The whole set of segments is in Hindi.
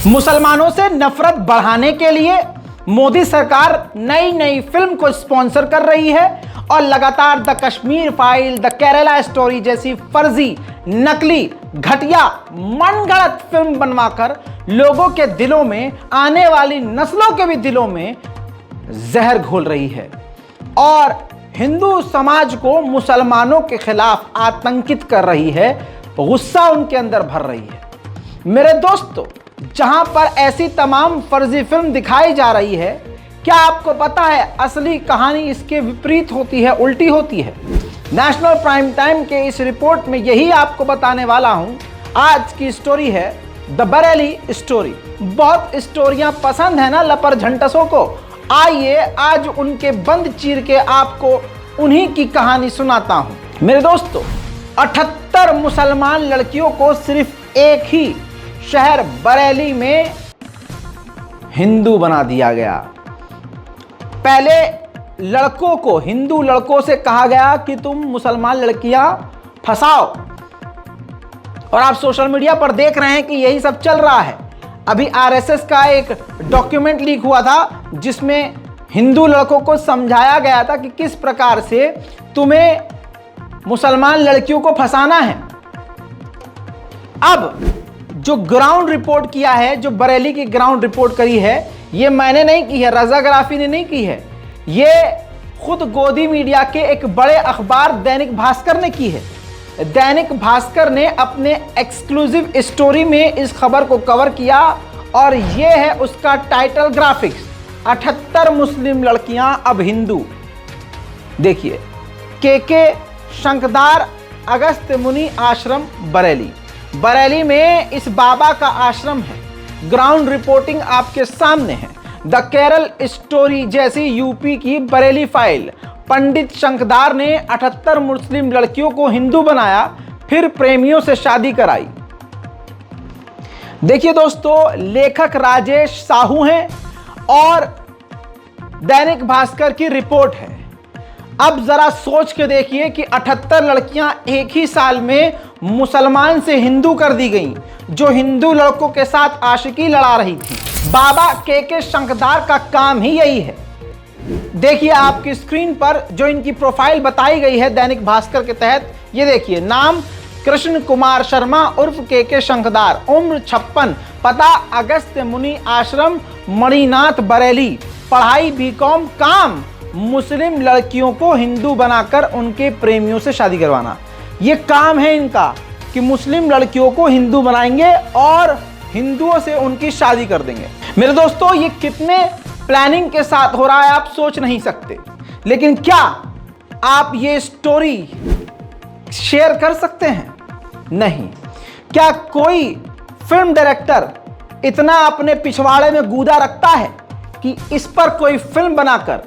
मुसलमानों से नफरत बढ़ाने के लिए मोदी सरकार नई नई फिल्म को स्पॉन्सर कर रही है और लगातार the Kashmir file, the Kerala story जैसी फर्जी, नकली, घटिया, मनगढ़ंत फिल्म बनवाकर लोगों के दिलों में, आने वाली नस्लों के भी दिलों में जहर घोल रही है और हिंदू समाज को मुसलमानों के खिलाफ आतंकित कर रही है, गुस्सा उनके अंदर भर रही है। मेरे दोस्तों, जहां पर ऐसी तमाम फर्जी फिल्म दिखाई जा रही है, क्या आपको पता है असली कहानी इसके विपरीत होती है, उल्टी होती है। नेशनल प्राइम टाइम के इस रिपोर्ट में यही आपको बताने वाला हूं। आज की स्टोरी है द बरेली स्टोरी। बहुत स्टोरियां पसंद है ना लपर झंटसों को। आइए आज उनके बंद चीर के आपको उन्हीं की कहानी सुनाता हूं। मेरे दोस्तों, 78 मुसलमान लड़कियों को सिर्फ एक ही शहर बरेली में हिंदू बना दिया गया। पहले लड़कों को, हिंदू लड़कों से कहा गया कि तुम मुसलमान लड़कियां फंसाओ और आप सोशल मीडिया पर देख रहे हैं कि यही सब चल रहा है। अभी आरएसएस का एक डॉक्यूमेंट लीक हुआ था जिसमें हिंदू लड़कों को समझाया गया था कि किस प्रकार से तुम्हें मुसलमान लड़कियों को फंसाना है। अब जो ग्राउंड रिपोर्ट किया है, जो बरेली की ग्राउंड रिपोर्ट करी है, ये मैंने नहीं की है, रजा गराफी ने नहीं की है, ये खुद गोदी मीडिया के एक बड़े अखबार दैनिक भास्कर ने की है। दैनिक भास्कर ने अपने एक्सक्लूसिव स्टोरी में इस खबर को कवर किया और ये है उसका टाइटल ग्राफिक्स, 78 मुस्लिम लड़कियां अब हिंदू। देखिए, के शंकदार अगस्त्य मुनि आश्रम बरेली। बरेली में इस बाबा का आश्रम है। ग्राउंड रिपोर्टिंग आपके सामने है। द केरल स्टोरी जैसी यूपी की बरेली फाइल। पंडित शंकदार ने 78 मुस्लिम लड़कियों को हिंदू बनाया, फिर प्रेमियों से शादी कराई। देखिए दोस्तों, लेखक राजेश साहू हैं और दैनिक भास्कर की रिपोर्ट है। अब जरा सोच के देखिए कि 78 लड़कियां एक ही साल में मुसलमान से हिंदू कर दी गईं, जो हिंदू लड़कों के साथ आशिकी लड़ा रही थी। बाबा के शंकदार का काम ही यही है। देखिए आपकी स्क्रीन पर जो इनकी प्रोफाइल बताई गई है दैनिक भास्कर के तहत, ये देखिए, नाम कृष्ण कुमार शर्मा उर्फ के शंकदार, उम्र 56, पता अगस्त्य मुनि आश्रम मणिनाथ बरेली, पढ़ाई बीकॉम, काम मुस्लिम लड़कियों को हिंदू बनाकर उनके प्रेमियों से शादी करवाना। ये काम है इनका कि मुस्लिम लड़कियों को हिंदू बनाएंगे और हिंदुओं से उनकी शादी कर देंगे। मेरे दोस्तों, ये कितने प्लानिंग के साथ हो रहा है आप सोच नहीं सकते। लेकिन क्या आप ये स्टोरी शेयर कर सकते हैं? नहीं। क्या कोई फिल्म डायरेक्टर इतना अपने पिछवाड़े में गूदा रखता है कि इस पर कोई फिल्म बनाकर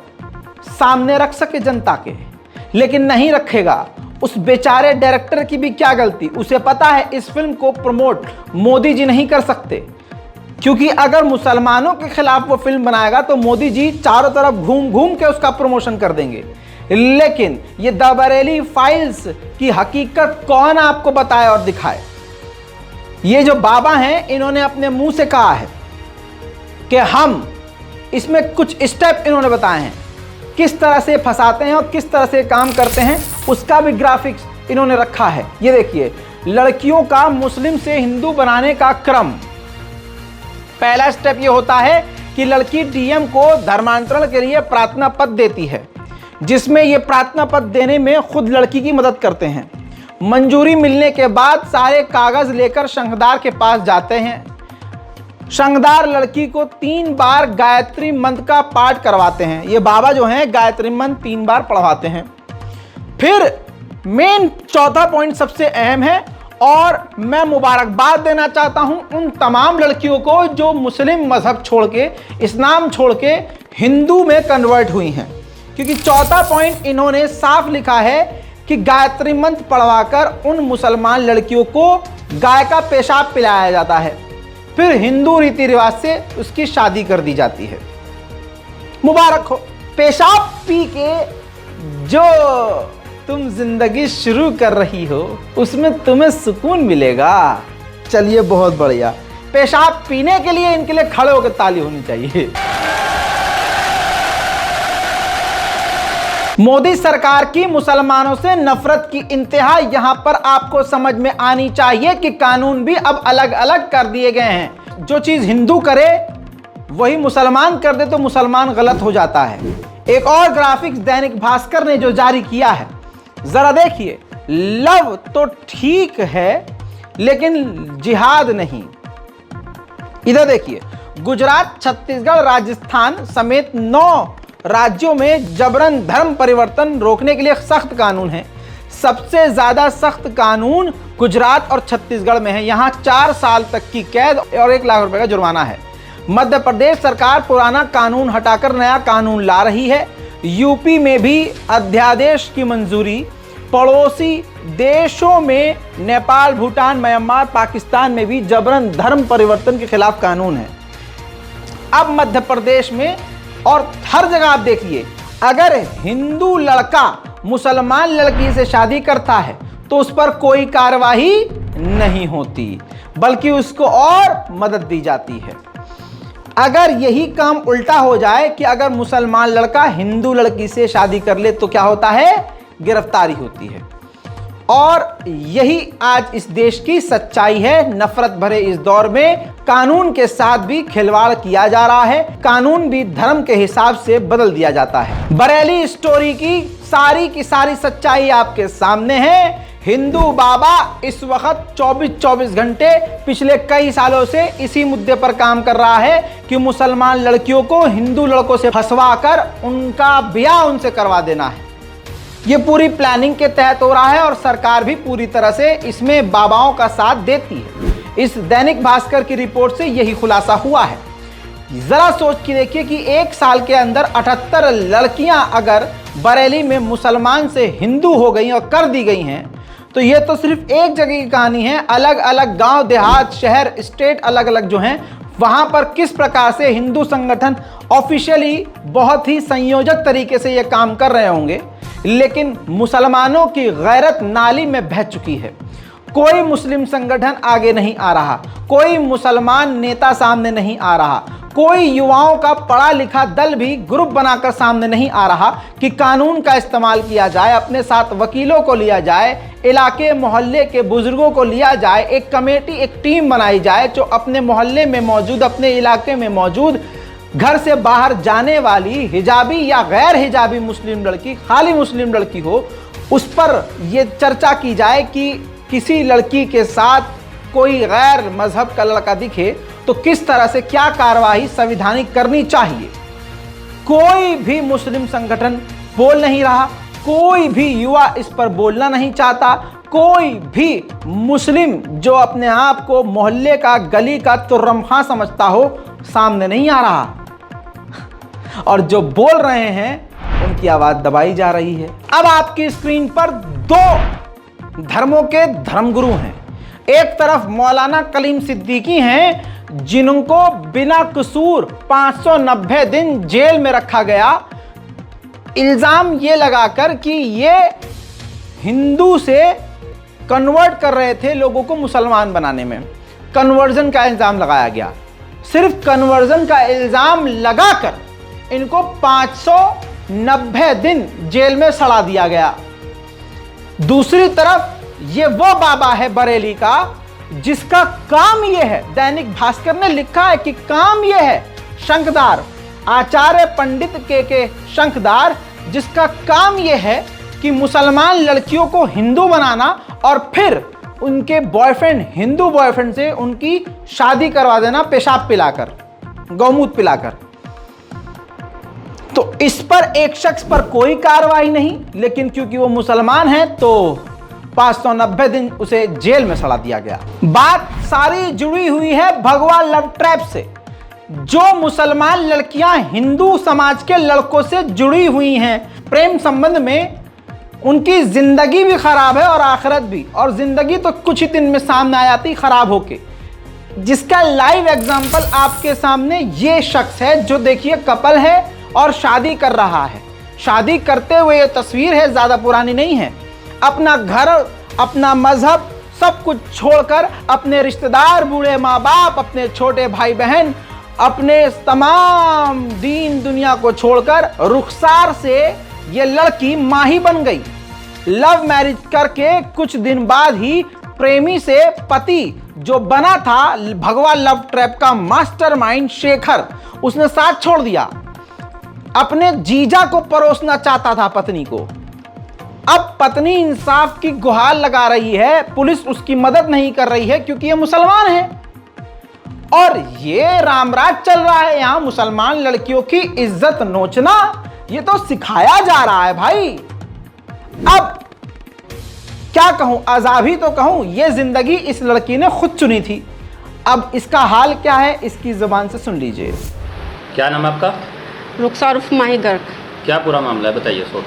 सामने रख सके जनता के? लेकिन नहीं रखेगा। उस बेचारे डायरेक्टर की भी क्या गलती? उसे पता है इस फिल्म को प्रमोट मोदी जी नहीं कर सकते, क्योंकि अगर मुसलमानों के खिलाफ वो फिल्म बनाएगा तो मोदी जी चारों तरफ घूम घूम के उसका प्रमोशन कर देंगे। लेकिन ये द बरेली फाइल्स की हकीकत कौन आपको बताए और दिखाए? ये जो बाबा हैं, इन्होंने अपने मुंह से कहा है कि हम इसमें कुछ स्टेप इन्होंने बताए हैं, किस तरह से फंसाते हैं और किस तरह से काम करते हैं, उसका भी ग्राफिक्स इन्होंने रखा है। ये देखिए, लड़कियों का मुस्लिम से हिंदू बनाने का क्रम। पहला स्टेप ये होता है कि लड़की डीएम को धर्मांतरण के लिए प्रार्थना पत्र देती है, जिसमें ये प्रार्थना पत्र देने में खुद लड़की की मदद करते हैं। मंजूरी मिलने के बाद सारे कागज लेकर शंकदार के पास जाते हैं। शंकदार लड़की को 3 बार गायत्री मंत्र का पाठ करवाते हैं। ये बाबा जो हैं गायत्री मंत्र 3 बार पढ़वाते हैं। फिर मेन चौथा पॉइंट सबसे अहम है और मैं मुबारकबाद देना चाहता हूं उन तमाम लड़कियों को जो मुस्लिम मजहब छोड़ के, इस्लाम छोड़ के हिंदू में कन्वर्ट हुई हैं, क्योंकि चौथा पॉइंट इन्होंने साफ लिखा है कि गायत्री मंत्र पढ़वाकर उन मुसलमान लड़कियों को गाय का पेशाब पिलाया जाता है, फिर हिंदू रीति रिवाज से उसकी शादी कर दी जाती है। मुबारक हो। पेशाब पी के जो तुम जिंदगी शुरू कर रही हो उसमें तुम्हें सुकून मिलेगा। चलिए, बहुत बढ़िया। पेशाब पीने के लिए इनके लिए खड़े होकर ताली होनी चाहिए। मोदी सरकार की मुसलमानों से नफरत की इंतहा यहां पर आपको समझ में आनी चाहिए कि कानून भी अब अलग अलग कर दिए गए हैं। जो चीज हिंदू करे वही मुसलमान कर दे तो मुसलमान गलत हो जाता है। एक और ग्राफिक्स दैनिक भास्कर ने जो जारी किया है, जरा देखिए। लव तो ठीक है लेकिन जिहाद नहीं। इधर देखिए, गुजरात, छत्तीसगढ़, राजस्थान समेत 9 राज्यों में जबरन धर्म परिवर्तन रोकने के लिए सख्त कानून है। सबसे ज्यादा सख्त कानून गुजरात और छत्तीसगढ़ में है। यहां 4 साल तक की कैद और 1 लाख रुपए का जुर्माना है। मध्य प्रदेश सरकार पुराना कानून हटाकर नया कानून ला रही है। यूपी में भी अध्यादेश की मंजूरी। पड़ोसी देशों में नेपाल, भूटान, म्यांमार, पाकिस्तान में भी जबरन धर्म परिवर्तन के खिलाफ कानून है। अब मध्य प्रदेश में और हर जगह आप देखिए, अगर हिंदू लड़का मुसलमान लड़की से शादी करता है तो उस पर कोई कार्रवाई नहीं होती, बल्कि उसको और मदद दी जाती है। अगर यही काम उल्टा हो जाए कि अगर मुसलमान लड़का हिंदू लड़की से शादी कर ले तो क्या होता है? गिरफ्तारी होती है। और यही आज इस देश की सच्चाई है। नफरत भरे इस दौर में कानून के साथ भी खिलवाड़ किया जा रहा है। कानून भी धर्म के हिसाब से बदल दिया जाता है। बरेली स्टोरी की सारी सच्चाई आपके सामने है। हिंदू बाबा इस वक्त 24-24 घंटे पिछले कई सालों से इसी मुद्दे पर काम कर रहा है कि मुसलमान लड़कियों को हिंदू लड़कों से फंसवाकर उनका ब्याह उनसे करवा देना है। ये पूरी प्लानिंग के तहत हो रहा है और सरकार भी पूरी तरह से इसमें बाबाओं का साथ देती है। इस दैनिक भास्कर की रिपोर्ट से यही खुलासा हुआ है। जरा सोच के देखिए कि 1 साल के अंदर 78 लड़कियां अगर बरेली में मुसलमान से हिंदू हो गई और कर दी गई हैं, तो ये तो सिर्फ एक जगह की कहानी है। अलग अलग गांव, देहात, शहर, स्टेट अलग अलग जो हैं, वहां पर किस प्रकार से हिंदू संगठन ऑफिशियली बहुत ही संयोजक तरीके से ये काम कर रहे होंगे, लेकिन मुसलमानों की गैरत नाली में बह चुकी है। कोई मुस्लिम संगठन आगे नहीं आ रहा, कोई मुसलमान नेता सामने नहीं आ रहा, कोई युवाओं का पढ़ा लिखा दल भी ग्रुप बनाकर सामने नहीं आ रहा कि कानून का इस्तेमाल किया जाए, अपने साथ वकीलों को लिया जाए, इलाके मोहल्ले के बुजुर्गों को लिया जाए, एक कमेटी, एक टीम बनाई जाए जो अपने मोहल्ले में मौजूद, अपने इलाके में मौजूद घर से बाहर जाने वाली हिजाबी या गैर हिजाबी मुस्लिम लड़की, खाली मुस्लिम लड़की हो, उस पर यह चर्चा की जाए कि किसी लड़की के साथ कोई गैर मजहब का लड़का दिखे तो किस तरह से क्या कार्रवाई संवैधानिक करनी चाहिए। कोई भी मुस्लिम संगठन बोल नहीं रहा, कोई भी युवा इस पर बोलना नहीं चाहता, कोई भी मुस्लिम जो अपने आप को मोहल्ले का, गली का तुर्रमखा समझता हो, सामने नहीं आ रहा। और जो बोल रहे हैं उनकी आवाज दबाई जा रही है। अब आपकी स्क्रीन पर 2 धर्मों के धर्मगुरु हैं। एक तरफ मौलाना कलीम सिद्दीकी हैं जिनको बिना कसूर 590 दिन जेल में रखा गया, इल्जाम ये लगाकर कि ये हिंदू से कन्वर्ट कर रहे थे लोगों को मुसलमान बनाने में। कन्वर्जन का इल्जाम लगाया गया। सिर्फ कन्वर्जन का इल्जाम लगाकर इनको 590 दिन जेल में सड़ा दिया गया। दूसरी तरफ ये वो बाबा है बरेली का जिसका काम यह है, दैनिक भास्कर ने लिखा है कि काम यह है, शंखदार आचार्य पंडित के शंखदार, जिसका काम यह है कि मुसलमान लड़कियों को हिंदू बनाना और फिर उनके बॉयफ्रेंड, हिंदू बॉयफ्रेंड से उनकी शादी करवा देना, पेशाब पिलाकर, गौमूत्र पिलाकर। तो इस पर एक शख्स पर कोई कार्रवाई नहीं, लेकिन क्योंकि वो मुसलमान है तो 590 दिन उसे जेल में सड़ा दिया गया। बात सारी जुड़ी हुई है भगवा लव ट्रैप से। जो मुसलमान लड़कियां हिंदू समाज के लड़कों से जुड़ी हुई हैं प्रेम संबंध में, उनकी जिंदगी भी खराब है और आखिरत भी। और जिंदगी तो कुछ ही दिन में सामने आ जाती खराब होके, जिसका लाइव एग्जांपल आपके सामने ये शख्स है जो देखिए कपल है और शादी कर रहा है। शादी करते हुए ये तस्वीर है, ज्यादा पुरानी नहीं है। अपना घर, अपना मजहब सब कुछ छोड़कर अपने रिश्तेदार, बूढ़े माँ बाप, अपने छोटे भाई बहन, अपने तमाम दीन दुनिया को छोड़कर रुखसार से ये लड़की माही बन गई। लव मैरिज करके कुछ दिन बाद ही प्रेमी से पति जो बना था भगवा लव ट्रैप का मास्टरमाइंड शेखर, उसने साथ छोड़ दिया। अपने जीजा को परोसना चाहता था पत्नी को। अब पत्नी इंसाफ की गुहार लगा रही है, पुलिस उसकी मदद नहीं कर रही है क्योंकि ये मुसलमान है। और ये रामराज चल रहा है यहां, मुसलमान लड़कियों की इज्जत नोचना, ये तो सिखाया जा रहा है भाई। अब क्या कहूं, अजाभी तो कहूं, ये जिंदगी इस लड़की ने खुद चुनी थी। अब इसका हाल क्या है, इसकी जुबान से सुन लीजिए। क्या नाम है आपका? रुखसार उर्फ माही गर्ग। क्या पूरा मामला है, बताइए। सो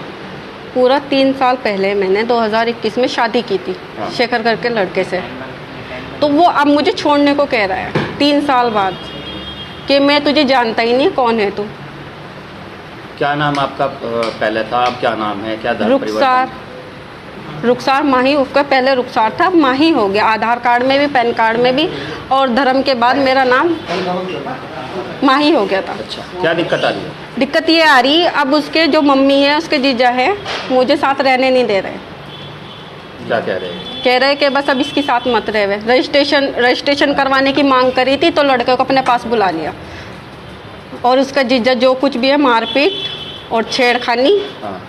पूरा 3 साल पहले मैंने 2021 में शादी की थी शेखर करके लड़के से। तो वो अब मुझे छोड़ने को कह रहा है 3 साल बाद कि मैं तुझे जानता ही नहीं, कौन है तू। क्या नाम आपका पहले था, अब क्या नाम है, क्या धर्म रुखसार, रुखसार माही। उसका पहले रुखसार था, माही हो गया, आधार कार्ड में भी, पैन कार्ड में भी, और धर्म के बाद मेरा नाम माही हो गया था। अच्छा, क्या दिक्कत आ रही है? दिक्कत ये आ रही, अब उसके जो मम्मी है, उसके जीजा है, मुझे साथ रहने नहीं दे रहे। क्या कह रहे हैं? कह रहे कि बस अब इसके साथ मत रहे। रजिस्ट्रेशन करवाने की मांग करी थी तो लड़के को अपने पास बुला लिया, और उसका जीजा जो कुछ भी है, मारपीट और छेड़खानी,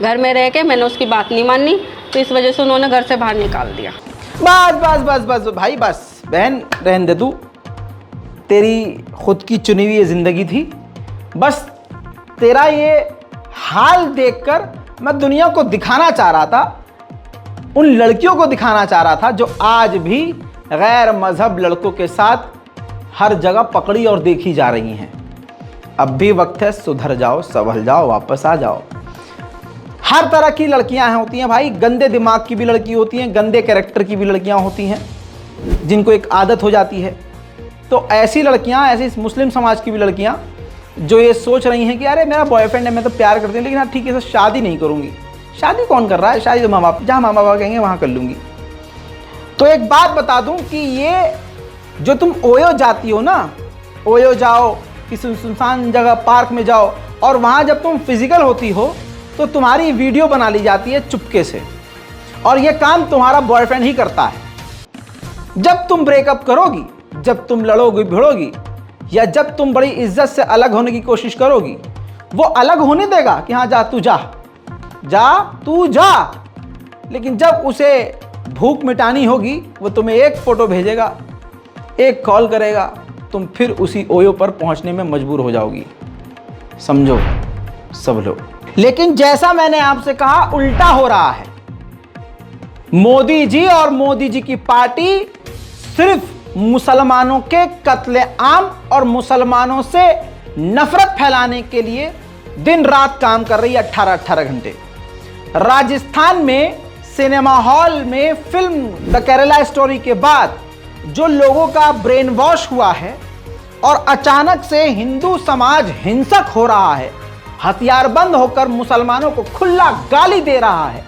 घर में रह के मैंने उसकी बात नहीं मानी, तो इस वजह से उन्होंने घर से बाहर निकाल दिया। बस बस बस बस भाई बस, बहन रहने दे, तू तेरी खुद की चुनी हुई जिंदगी थी। बस तेरा ये हाल देखकर मैं दुनिया को दिखाना चाह रहा था, उन लड़कियों को दिखाना चाह रहा था जो आज भी गैर मजहब लड़कों के साथ हर जगह पकड़ी और देखी जा रही हैं। अब भी वक्त है, सुधर जाओ, संभल जाओ, वापस आ जाओ। हर तरह की लड़कियां होती हैं भाई, गंदे दिमाग की भी लड़की होती हैं, गंदे कैरेक्टर की भी लड़कियां होती हैं, जिनको एक आदत हो जाती है। तो ऐसी लड़कियां, ऐसी मुस्लिम समाज की भी लड़कियां जो ये सोच रही हैं कि अरे मेरा बॉयफ्रेंड है, मैं तो प्यार करती हूँ, लेकिन हाँ ठीक है, तो शादी नहीं करूँगी। शादी कौन कर रहा है? शादी तो माँ बाप, जहाँ माँ बाप कहेंगे वहाँ कर लूँगी। तो एक बात बता दूँ कि ये जो तुम ओयो जाती हो ना, ओयो जाओ, किसी सुनसान जगह पार्क में जाओ, और वहाँ जब तुम फिजिकल होती हो तो तुम्हारी वीडियो बना ली जाती है चुपके से, और ये काम तुम्हारा बॉयफ्रेंड ही करता है। जब तुम ब्रेकअप करोगी, जब तुम लड़ोगी भिड़ोगी, या जब तुम बड़ी इज्जत से अलग होने की कोशिश करोगी, वो अलग होने देगा कि हाँ जा तू जा, जा तू जा। लेकिन जब उसे भूख मिटानी होगी, वो तुम्हें एक फोटो भेजेगा, एक कॉल करेगा, तुम फिर उसी ओयो पर पहुंचने में मजबूर हो जाओगी। समझो सब लोग। लेकिन जैसा मैंने आपसे कहा, उल्टा हो रहा है। मोदी जी और मोदी जी की पार्टी सिर्फ मुसलमानों के कत्ले आम और मुसलमानों से नफरत फैलाने के लिए दिन रात काम कर रही है, 18-18 घंटे। राजस्थान में सिनेमा हॉल में फिल्म द केरला स्टोरी के बाद जो लोगों का ब्रेन वॉश हुआ है और अचानक से हिंदू समाज हिंसक हो रहा है, हथियारबंद होकर मुसलमानों को खुला गाली दे रहा है,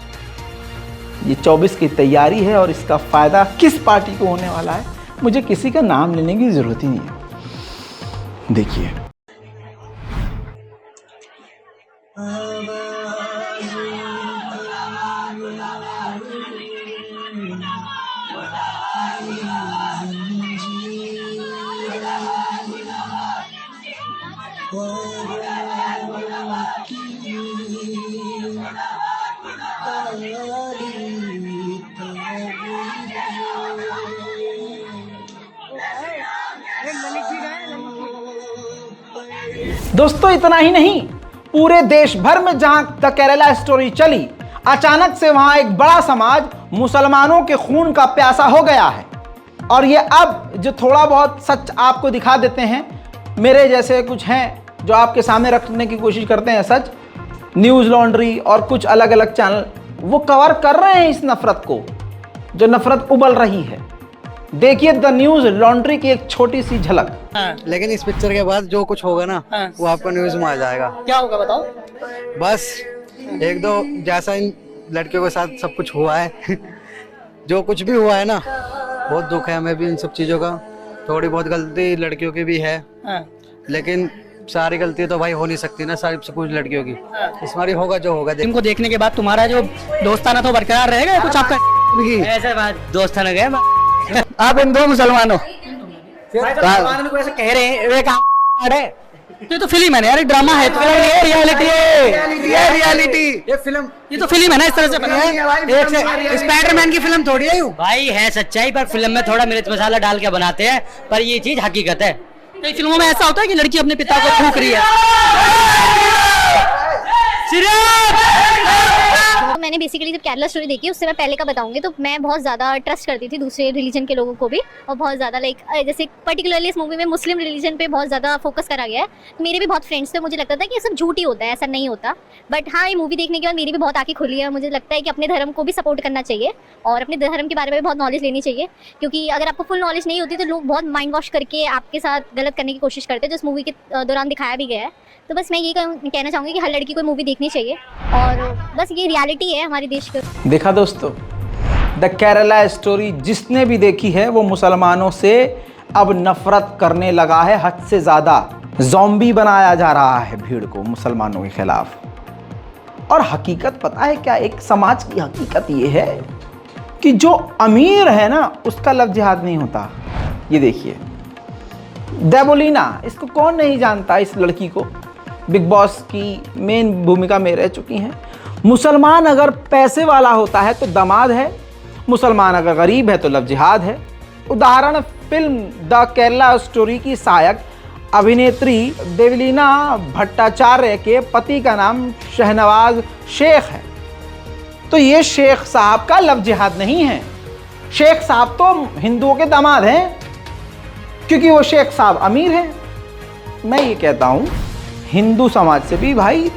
ये 24 की तैयारी है। और इसका फायदा किस पार्टी को होने वाला है, मुझे किसी का नाम लेने की जरूरत ही नहीं है। देखिए, दोस्तों इतना ही नहीं, पूरे देश भर में जहां द केरला स्टोरी चली, अचानक से वहां एक बड़ा समाज मुसलमानों के खून का प्यासा हो गया है। और ये अब जो थोड़ा बहुत सच आपको दिखा देते हैं, मेरे जैसे कुछ हैं जो आपके सामने रखने की कोशिश करते हैं सच, न्यूज़ लॉन्ड्री और कुछ अलग अलग चैनल, वो कवर कर रहे हैं इस नफरत को, जो नफरत उबल रही है। देखिए द न्यूज़ लॉन्ड्री की एक छोटी सी झलक। लेकिन इस पिक्चर के बाद जो कुछ होगा ना, वो आपको न्यूज़ में आ जाएगा। क्या होगा बताओ? बस एक दो जैसा इन लड़कियों के साथ सब कुछ हुआ है जो कुछ भी हुआ है ना, बहुत दुख है हमें भी इन सब चीज़ों का। थोड़ी बहुत गलती लड़कियों की भी है, लेकिन सारी गलती तो भाई हो नहीं सकती ना सारी सब कुछ लड़कियों की। इस बार होगा जो होगा। इनको देखने के बाद तुम्हारा जो दोस्ताना तो बरकरार रहेगा कुछ आपका? ऐसे बात दोस्ताना गए आप इन दो मुसलमानों को ऐसे कह रहे हैं ये तो फिल्म है ना यार, एक ड्रामा है तो ये रियलिटी ये फिल्म ये तो फिल्म है ना, इस तरह से बना है। स्पाइडरमैन की फिल्म थोड़ी है भाई है सच्चाई, पर फिल्म में थोड़ा मिर्च मसाला डाल के बनाते हैं, पर ये चीज हकीकत है। कई फिल्मों में ऐसा होता है कि लड़की अपने पिता को थूक रही है। तो मैंने बेसिकली जब केरला स्टोरी देखी उससे मैं पहले का बताऊंगी, तो मैं बहुत ज़्यादा ट्रस्ट करती थी दूसरे रिलीजन के लोगों को भी, और बहुत ज़्यादा लाइक जैसे पर्टिकुलरली इस मूवी में मुस्लिम रिलीजन पे बहुत ज़्यादा फोकस करा गया है। मेरे भी बहुत फ्रेंड्स थे, मुझे लगता था कि ये सब झूठ ही होता है, ऐसा नहीं होता। बट हाँ, ये मूवी देखने के बाद मेरी भी बहुत आंखें खुली है। मुझे लगता है कि अपने धर्म को भी सपोर्ट करना चाहिए और अपने धर्म के बारे में भी बहुत नॉलेज लेनी चाहिए, क्योंकि अगर आपको फुल नॉलेज नहीं होती तो लोग बहुत माइंड वॉश करके आपके साथ गलत करने की कोशिश करते हैं, जो इस मूवी के दौरान दिखाया भी गया है। तो बस मैं ये कहना चाहूँगी कि हर लड़की को मूवी देखनी चाहिए, और बस ये रियलिटी है हमारे देश की। देखा दोस्तों, द केरला स्टोरी जिसने भी देखी है वो मुसलमानों से अब नफरत करने लगा है हद से ज़्यादा। ज़ॉम्बी बनाया जा रहा है भीड़ को मुसलमानों के खिलाफ। और हकीकत पता है क्या, एक समाज की हकीकत ये है कि जो अमीर है ना उसका लव जिहाद नहीं होता। ये देखिए देबोलीना, इसको कौन नहीं जानता, इस लड़की को बिग बॉस की मेन भूमिका में रह चुकी हैं। मुसलमान अगर पैसे वाला होता है तो दामाद है, मुसलमान अगर गरीब है तो लव जिहाद है। उदाहरण फिल्म द केरला स्टोरी की सहायक अभिनेत्री देवलीना भट्टाचार्य के पति का नाम शहनवाज शेख है। तो ये शेख साहब का लव जिहाद नहीं है। शेख साहब तो हिंदुओं के दामाद हैं, क्योंकि वो शेख साहब अमीर हैं। मैं ये कहता हूँ हिंदू समाज से भी भाई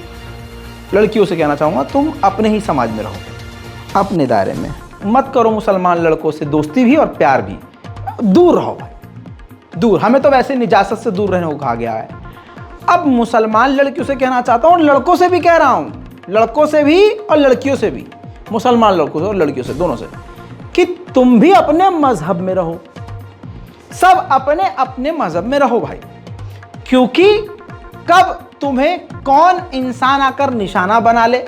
लड़कियों से कहना चाहूँगा, तुम अपने ही समाज में रहो, अपने दायरे में मत करो मुसलमान लड़कों से दोस्ती भी और प्यार भी। दूर रहो भाई, दूर। हमें तो वैसे निजासत से दूर रहने को कहा गया है। अब मुसलमान लड़कियों से कहना चाहता हूँ, और लड़कों से भी कह रहा हूँ, लड़कों से भी और लड़कियों से भी, मुसलमान लड़कों से और लड़कियों से, दोनों से, कि तुम भी अपने मजहब में रहो। सब अपने अपने मजहब में रहो भाई, क्योंकि कब तुम्हें कौन इंसान आकर निशाना बना ले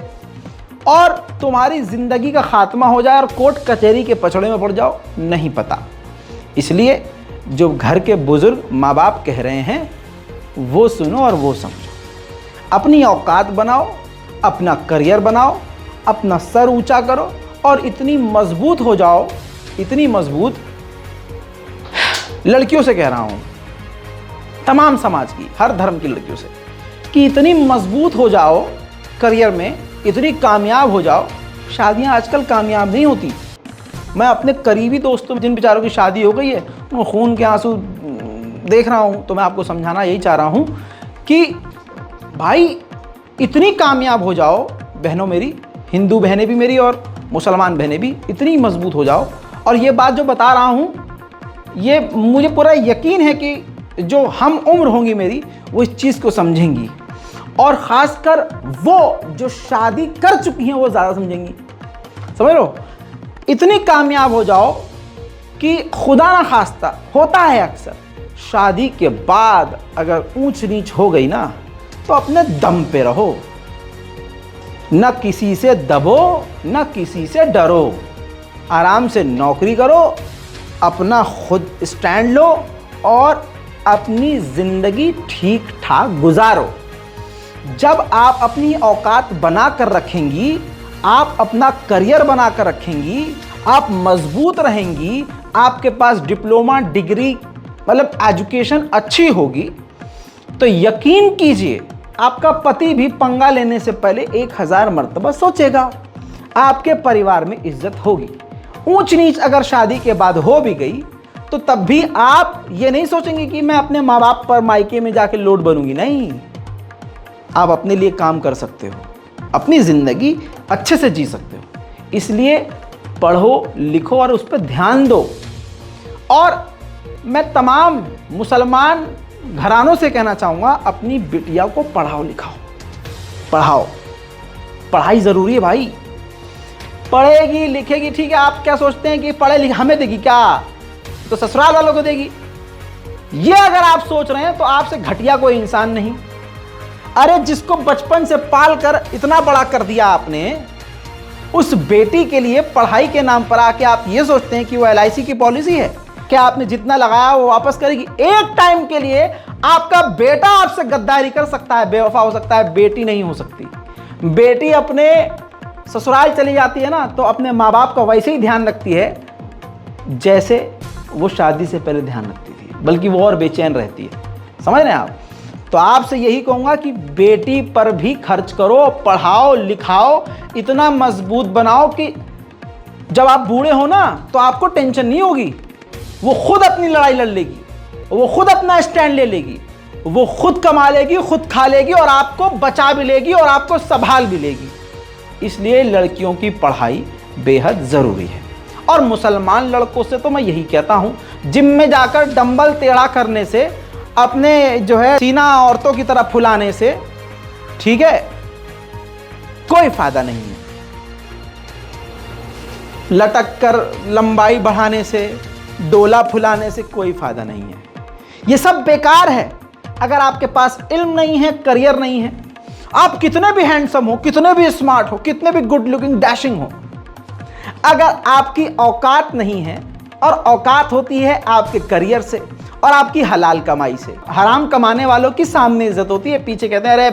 और तुम्हारी जिंदगी का खात्मा हो जाए और कोर्ट कचहरी के पछड़े में पड़ जाओ, नहीं पता। इसलिए जो घर के बुजुर्ग माँ बाप कह रहे हैं वो सुनो और वो समझो। अपनी औकात बनाओ, अपना करियर बनाओ, अपना सर ऊंचा करो और इतनी मजबूत हो जाओ, इतनी मजबूत, लड़कियों से कह रहा हूँ, तमाम समाज की, हर धर्म की लड़कियों से, कि इतनी मजबूत हो जाओ करियर में, इतनी कामयाब हो जाओ। शादियां आजकल कामयाब नहीं होती। मैं अपने करीबी दोस्तों जिन बेचारों की शादी हो गई है, उन खून के आंसू देख रहा हूँ, तो मैं आपको समझाना यही चाह रहा हूँ कि भाई इतनी कामयाब हो जाओ, बहनों मेरी, हिंदू बहनें भी मेरी और मुसलमान बहनें भी, इतनी मजबूत हो जाओ। और ये बात जो बता रहा हूँ, ये मुझे पूरा यकीन है कि जो हम उम्र होंगी मेरी, वो इस चीज़ को समझेंगी, और ख़ासकर वो जो शादी कर चुकी हैं वो ज़्यादा समझेंगी। समझ लो, इतनी कामयाब हो जाओ कि खुदा ना खास्ता, होता है अक्सर शादी के बाद अगर ऊंच नीच हो गई ना, तो अपने दम पे रहो, न किसी से दबो, न किसी से डरो, आराम से नौकरी करो, अपना खुद स्टैंड लो और अपनी ज़िंदगी ठीक ठाक गुजारो। जब आप अपनी औकात बना कर रखेंगी, आप अपना करियर बना कर रखेंगी, आप मजबूत रहेंगी, आपके पास डिप्लोमा डिग्री मतलब एजुकेशन अच्छी होगी, तो यकीन कीजिए आपका पति भी पंगा लेने से पहले 1000 मर्तबा सोचेगा। आपके परिवार में इज्जत होगी। ऊंच नीच अगर शादी के बाद हो भी गई तो तब भी आप ये नहीं सोचेंगे कि मैं अपने माँ बाप पर मायके में जाके लोड बनूंगी। नहीं, आप अपने लिए काम कर सकते हो, अपनी ज़िंदगी अच्छे से जी सकते हो। इसलिए पढ़ो लिखो और उस पर ध्यान दो। और मैं तमाम मुसलमान घरानों से कहना चाहूँगा, अपनी बिटिया को पढ़ाओ लिखाओ, पढ़ाओ, पढ़ाई ज़रूरी है भाई। पढ़ेगी लिखेगी, ठीक है, आप क्या सोचते हैं कि पढ़े लिखे हमें देगी क्या? तो ससुराल वालों को देगी। ये अगर आप सोच रहे हैं तो आपसे घटिया कोई इंसान नहीं। अरे जिसको बचपन से पाल कर इतना बड़ा कर दिया आपने, उस बेटी के लिए पढ़ाई के नाम पर आके आप ये सोचते हैं कि वो LIC की पॉलिसी है कि आपने जितना लगाया वो वापस करेगी। एक टाइम के लिए आपका बेटा आपसे गद्दारी कर सकता है, बेवफा हो सकता है, बेटी नहीं हो सकती। बेटी अपने ससुराल चली जाती है ना तो अपने माँ बाप का वैसे ही ध्यान रखती है जैसे वो शादी से पहले ध्यान रखती थी, बल्कि वो और बेचैन रहती है। समझ रहे हैं आप? तो आपसे यही कहूँगा कि बेटी पर भी खर्च करो, पढ़ाओ लिखाओ, इतना मजबूत बनाओ कि जब आप बूढ़े हो ना तो आपको टेंशन नहीं होगी। वो खुद अपनी लड़ाई लड़ लेगी, वो खुद अपना स्टैंड ले लेगी, वो खुद कमा लेगी, खुद खा लेगी और आपको बचा भी लेगी और आपको संभाल भी लेगी। इसलिए लड़कियों की पढ़ाई बेहद ज़रूरी है। और मुसलमान लड़कों से तो मैं यही कहता हूँ, जिम में जाकर डंबल टेढ़ा करने से, अपने जो है सीना औरतों की तरह फुलाने से, ठीक है, कोई फायदा नहीं है। लटक कर लंबाई बढ़ाने से, डोला फुलाने से कोई फायदा नहीं है। ये सब बेकार है अगर आपके पास इल्म नहीं है, करियर नहीं है। आप कितने भी हैंडसम हो, कितने भी स्मार्ट हो, कितने भी गुड लुकिंग डैशिंग हो, अगर आपकी औकात नहीं है, और औकात होती है आपके करियर से और आपकी हलाल कमाई से। हराम कमाने वालों की सामने इज्जत होती है, पीछे कहते हैं अरे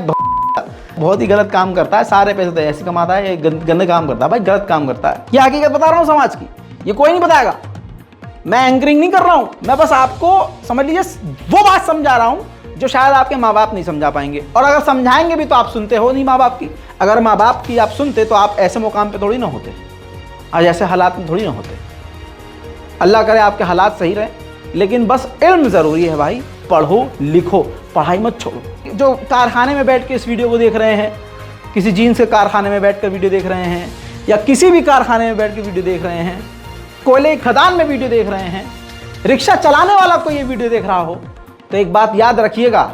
बहुत ही गलत काम करता है, सारे पैसे तो ऐसे कमाता है, ये गंदे काम करता है। भाई गलत काम करता है, ये हकीकत बता रहा हूँ समाज की, ये कोई नहीं बताएगा। मैं एंकरिंग नहीं कर रहा हूं, मैं बस आपको समझ लीजिए वो बात समझा रहा हूं जो शायद आपके माँ बाप नहीं समझा पाएंगे। और अगर समझाएंगे भी तो आप सुनते हो नहीं माँ बाप की। अगर माँ बाप की आप सुनते तो आप ऐसे मुकाम पे थोड़ी ना होते, आज ऐसे हालात में थोड़ी ना होते। अल्लाह करे आपके हालात सही रहे, लेकिन बस इल्म ज़रूरी है भाई। पढ़ो लिखो, पढ़ाई मत छोड़ो। जो कारखाने में बैठ के इस वीडियो को देख रहे हैं, किसी जीन्स के कारखाने में बैठ कर वीडियो देख रहे हैं, या किसी भी कारखाने में बैठ के वीडियो देख रहे हैं, कोयले खदान में वीडियो देख रहे हैं, रिक्शा चलाने वाला कोई ये वीडियो देख रहा हो, तो एक बात याद रखिएगा,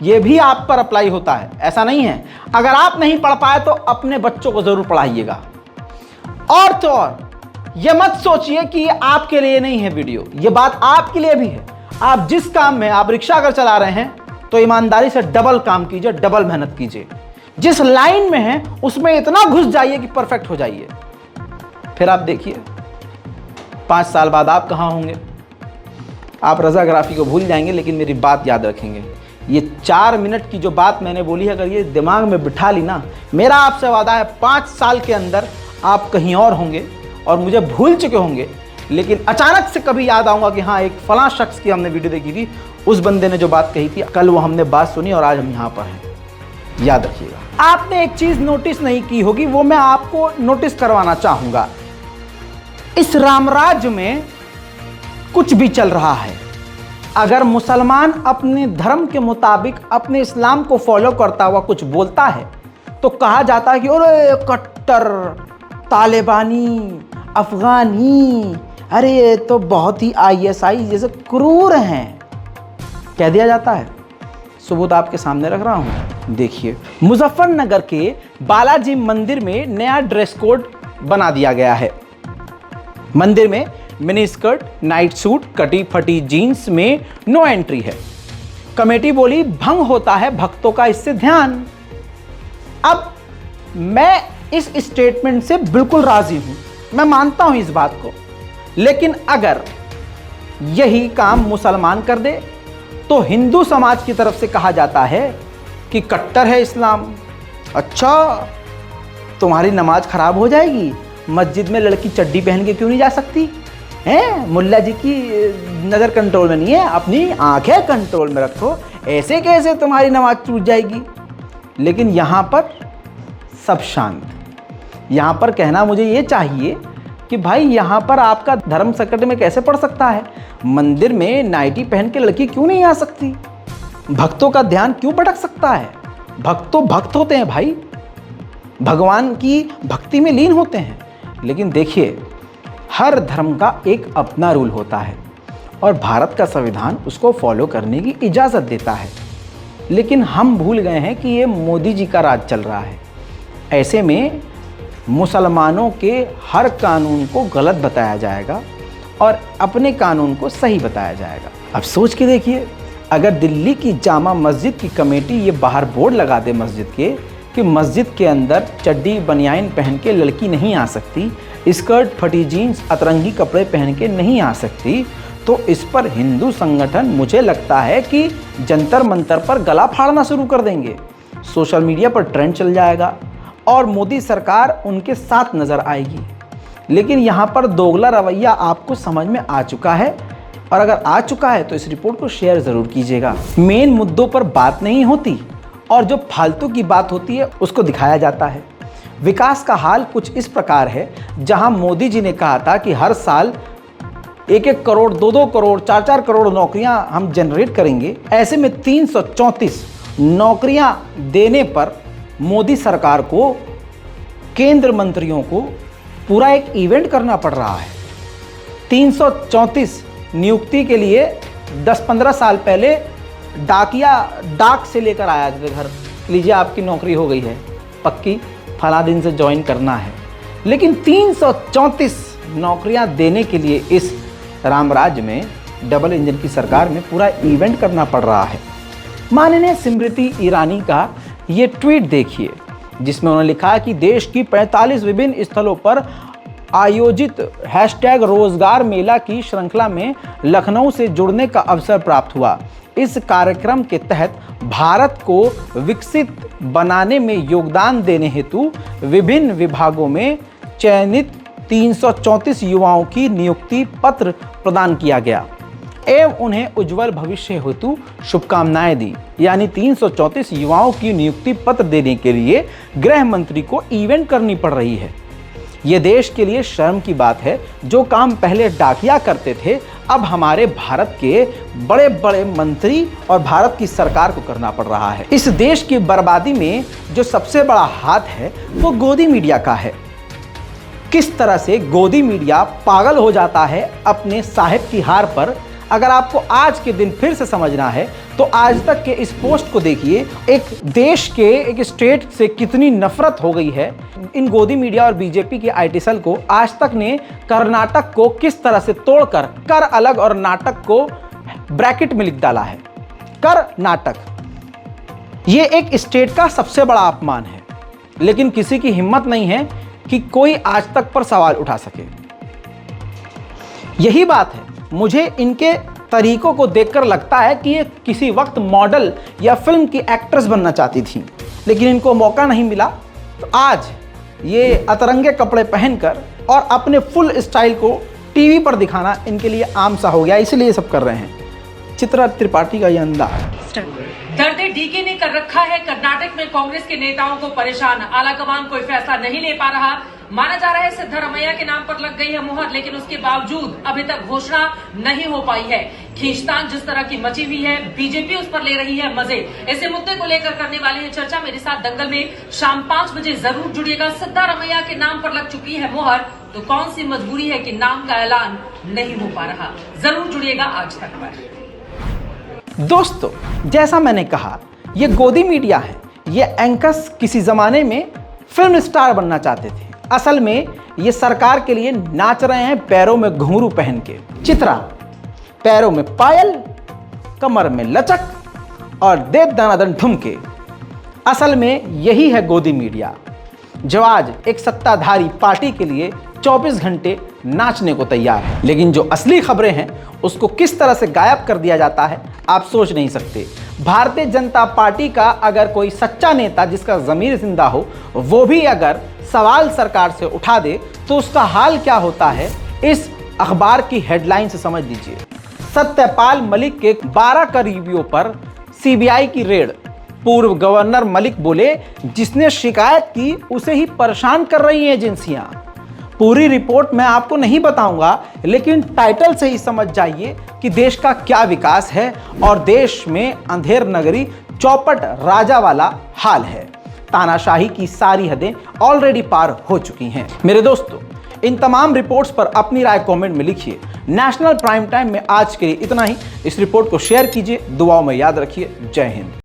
ये भी आप पर अप्लाई होता है। ऐसा नहीं है, अगर आप नहीं पढ़ पाए तो अपने बच्चों को जरूर पढ़ाइएगा। और तो और ये मत सोचिए कि ये आपके लिए नहीं है वीडियो, ये बात आपके लिए भी है। आप जिस काम में, आप रिक्शा अगर चला रहे हैं तो ईमानदारी से डबल काम कीजिए, डबल मेहनत कीजिए। जिस लाइन में है उसमें इतना घुस जाइए कि परफेक्ट हो जाइए। फिर आप देखिए 5 साल बाद आप कहाँ होंगे। आप रज़ाग्राफी को भूल जाएंगे, लेकिन मेरी बात याद रखेंगे। ये 4 मिनट की जो बात मैंने बोली है, अगर ये दिमाग में बिठा ली ना, मेरा आपसे वादा है 5 साल के अंदर आप कहीं और होंगे और मुझे भूल चुके होंगे, लेकिन अचानक से कभी याद आऊँगा कि हाँ, एक फलां शख्स की हमने वीडियो देखी थी, उस बंदे ने जो बात कही थी, कल वो हमने बात सुनी और आज हम यहाँ पर हैं। याद रखिएगा। आपने एक चीज़ नोटिस नहीं की होगी, वो मैं आपको नोटिस करवाना चाहूँगा। इस रामराज्य में कुछ भी चल रहा है, अगर मुसलमान अपने धर्म के मुताबिक अपने इस्लाम को फॉलो करता हुआ कुछ बोलता है तो कहा जाता है कि अरे कट्टर, तालिबानी, अफगानी, अरे ये तो बहुत ही ISI जैसे क्रूर हैं, कह दिया जाता है। सबूत आपके सामने रख रहा हूँ, देखिए। मुजफ्फरनगर के बालाजी मंदिर में नया ड्रेस कोड बना दिया गया है। मंदिर में मिनी स्कर्ट, नाइट सूट, कटी फटी जीन्स में नो एंट्री है। कमेटी बोली भंग होता है भक्तों का इससे ध्यान। अब मैं इस स्टेटमेंट से बिल्कुल राजी हूं, मैं मानता हूं इस बात को, लेकिन अगर यही काम मुसलमान कर दे तो हिंदू समाज की तरफ से कहा जाता है कि कट्टर है इस्लाम। अच्छा, तुम्हारी नमाज खराब हो जाएगी, मस्जिद में लड़की चड्डी पहन के क्यों नहीं जा सकती हैं? मुल्ला जी की नज़र कंट्रोल में नहीं है, अपनी आंखें कंट्रोल में रखो, ऐसे कैसे तुम्हारी नमाज टूट जाएगी। लेकिन यहाँ पर सब शांत। यहाँ पर कहना मुझे ये चाहिए कि भाई यहाँ पर आपका धर्म संकट में कैसे पड़ सकता है? मंदिर में नाइटी पहन के लड़की क्यों नहीं आ सकती? भक्तों का ध्यान क्यों भटक सकता है? भक्त तो भक्त होते हैं भाई, भगवान की भक्ति में लीन होते हैं। लेकिन देखिए, हर धर्म का एक अपना रूल होता है और भारत का संविधान उसको फॉलो करने की इजाज़त देता है। लेकिन हम भूल गए हैं कि ये मोदी जी का राज चल रहा है। ऐसे में मुसलमानों के हर कानून को गलत बताया जाएगा और अपने कानून को सही बताया जाएगा। अब सोच के देखिए, अगर दिल्ली की जामा मस्जिद की कमेटी ये बाहर बोर्ड लगा दे मस्जिद के कि मस्जिद के अंदर चड्डी बनियाइन पहन के लड़की नहीं आ सकती, स्कर्ट फटी जीन्स अतरंगी कपड़े पहन के नहीं आ सकती, तो इस पर हिंदू संगठन मुझे लगता है कि जंतर मंतर पर गला फाड़ना शुरू कर देंगे। सोशल मीडिया पर ट्रेंड चल जाएगा और मोदी सरकार उनके साथ नज़र आएगी। लेकिन यहाँ पर दोगला रवैया आपको समझ में आ चुका है, और अगर आ चुका है तो इस रिपोर्ट को शेयर ज़रूर कीजिएगा। मेन मुद्दों पर बात नहीं होती और जो फालतू की बात होती है उसको दिखाया जाता है। विकास का हाल कुछ इस प्रकार है, जहां मोदी जी ने कहा था कि हर साल 1-1 करोड़ 2-2 करोड़ 4-4 करोड़ नौकरियां हम जनरेट करेंगे। ऐसे में 334 नौकरियां देने पर मोदी सरकार को, केंद्र मंत्रियों को पूरा एक इवेंट करना पड़ रहा है। 334 नियुक्ति के लिए 10-15 साल पहले डाकिया डाक से लेकर आया था घर, लीजिए आपकी नौकरी हो गई है पक्की, फला दिन से ज्वाइन करना है। लेकिन 334 नौकरियां देने के लिए इस रामराज में, डबल इंजन की सरकार में पूरा इवेंट करना पड़ रहा है। माननीय स्मृति ईरानी का ये ट्वीट देखिए, जिसमें उन्होंने लिखा कि देश की 45 विभिन्न स्थलों पर आयोजित #रोजगार मेला की श्रृंखला में लखनऊ से जुड़ने का अवसर प्राप्त हुआ। इस कार्यक्रम के तहत भारत को विकसित बनाने में योगदान देने हेतु विभिन्न विभागों में चयनित 334 युवाओं की नियुक्ति पत्र प्रदान किया गया एवं उन्हें उज्जवल भविष्य हेतु शुभकामनाएं दी। यानी 334 युवाओं की नियुक्ति पत्र देने के लिए गृह मंत्री को इवेंट करनी पड़ रही है। ये देश के लिए शर्म की बात है। जो काम पहले डाकिया करते थे, अब हमारे भारत के बड़े बड़े मंत्री और भारत की सरकार को करना पड़ रहा है। इस देश की बर्बादी में जो सबसे बड़ा हाथ है वो गोदी मीडिया का है। किस तरह से गोदी मीडिया पागल हो जाता है अपने साहिब की हार पर। अगर आपको आज के दिन फिर से समझना है तो आज तक के इस पोस्ट को देखिए। एक देश के एक स्टेट से कितनी नफरत हो गई है। इन गोदी मीडिया और बीजेपी के आईटी सेल को आज तक ने कर्नाटक को किस तरह से तोड़कर कर अलग और नाटक को ब्रैकेट में लिख डाला है। कर नाटक, ये एक स्टेट का सबसे बड़ा अपमान है, लेकिन किसी की हिम्मत नहीं है कि कोई आज तक पर सवाल उठा सके। यही बात है, मुझे इनके तरीकों को देखकर लगता है कि ये किसी वक्त मॉडल या फिल्म की एक्ट्रेस बनना चाहती थी, लेकिन इनको मौका नहीं मिला। तो आज ये अतरंगे कपड़े पहनकर और अपने फुल स्टाइल को टीवी पर दिखाना इनके लिए आम सा हो गया, इसलिए ये सब कर रहे हैं। चित्रा त्रिपाठी का ये अंदाज। दर्दे डीके ने कर रखा है कर्नाटक में कांग्रेस के नेताओं को परेशान। आलाकमान कोई फैसला नहीं ले पा रहा। माना जा रहा है सिद्धरामैया के नाम पर लग गई है मुहर, लेकिन उसके बावजूद अभी तक घोषणा नहीं हो पाई है। खींचतान जिस तरह की मची हुई है, बीजेपी उस पर ले रही है मजे। ऐसे मुद्दे को लेकर करने वाले हैं चर्चा। मेरे साथ दंगल में शाम 5 बजे जरूर जुड़िएगा। सिद्धरामैया के नाम पर लग चुकी है मुहर, तो कौन सी मजबूरी है कि नाम का ऐलान नहीं हो पा रहा। जरूर जुड़िएगा आज तक पर। दोस्तों, जैसा मैंने कहा, ये गोदी मीडिया है। ये एंकर्स किसी जमाने में फिल्म स्टार बनना चाहते थे। असल में ये सरकार के लिए नाच रहे हैं पैरों में घुंघरू पहन के। चित्रा, पैरों में पायल, कमर में लचक और दे दनादन ठुमके। असल में यही है गोदी मीडिया, जो आज एक सत्ताधारी पार्टी के लिए 24 घंटे नाचने को तैयार है। लेकिन जो असली खबरें हैं उसको किस तरह से गायब कर दिया जाता है आप सोच नहीं सकते। भारतीय जनता पार्टी का अगर कोई सच्चा नेता जिसका ज़मीर जिंदा हो, वो भी अगर सवाल सरकार से उठा दे तो उसका हाल क्या होता है, इस अखबार की हेडलाइन से समझ लीजिए। सत्यपाल मलिक के 12 करीबियों पर सीबीआई की रेड। पूर्व गवर्नर मलिक बोले, जिसने शिकायत की उसे ही परेशान कर रही हैं एजेंसियां। पूरी रिपोर्ट मैं आपको नहीं बताऊंगा, लेकिन टाइटल से ही समझ जाइए कि देश का क्या विकास है और देश में अंधेर नगरी चौपट राजा वाला हाल है। तानाशाही की सारी हदें ऑलरेडी पार हो चुकी हैं। मेरे दोस्तों, इन तमाम रिपोर्ट्स पर अपनी राय कमेंट में लिखिए। नेशनल प्राइम टाइम में आज के लिए इतना ही। इस रिपोर्ट को शेयर कीजिए, दुआओं में याद रखिए। जय हिंद।